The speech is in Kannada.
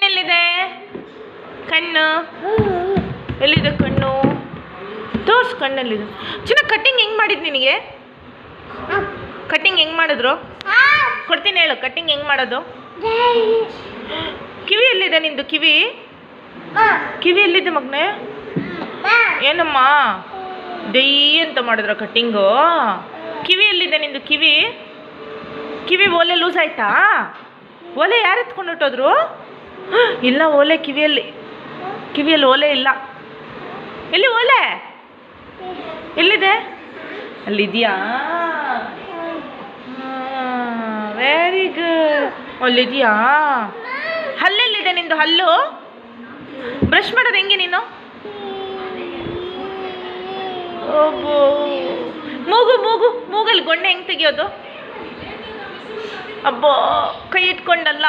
ಎಲ್ಲಿದೆ ಕಣ್ಣು? ಎಲ್ಲಿದೆ ಕಣ್ಣು? ತೋರ್ಸು ಕಣ್ಣಲ್ಲಿದೆ. ಚಿನ್ನ ಕಟ್ಟಿಂಗ್ ಹೆಂಗ್ ಮಾಡಿದ್ ನಿನಗೆ? ಕಟ್ಟಿಂಗ್ ಹೆಂಗ್ ಮಾಡಿದ್ರು? ಕೊಡ್ತೀನಿ ಹೇಳು. ಕಟ್ಟಿಂಗ್ ಹೆಂಗ್ ಮಾಡೋದು? ಕಿವಿ ಎಲ್ಲಿದೆ ನಿಂದು? ಕಿವಿ ಕಿವಿ ಎಲ್ಲಿದೆ ಮಗನೇ? ಏನಮ್ಮ ದೈ ಅಂತ ಮಾಡಿದ್ರ ಕಟ್ಟಿಂಗು? ಕಿವಿ ಎಲ್ಲಿದೆ ನಿಂದು? ಕಿವಿ ಕಿವಿ ಓಲೆ ಲೂಸ್ ಆಯ್ತಾ? ಓಲೆ ಯಾರು ಎತ್ಕೊಂಡು ಹೊಟ್ಟೋದ್ರು? ಇಲ್ಲ ಓಲೆ ಕಿವಿಯಲ್ಲಿ ಓಲೆ ಇಲ್ಲ. ಎಲ್ಲಿ ಓಲೆ? ಎಲ್ಲಿದೆ? ಅಲ್ಲಿದೆಯಾ? Very good. ಅಲ್ಲಿದೆಯಾ? ಹಲ್ಲೆಲ್ಲಿದೆ ನಿಂದು? ಹಲ್ಲು ಬ್ರಷ್ ಮಾಡೋದು ಹೆಂಗೆ ನೀನು? ಮೂಗು ಮೂಗಲ್ಲಿ ಗೊಣ್ಣೆ ಹೆಂಗೆ ತೆಗಿಯೋದು? ಅಬ್ಬೋ ಕೈ ಇಟ್ಕೊಂಡಲ್ಲ.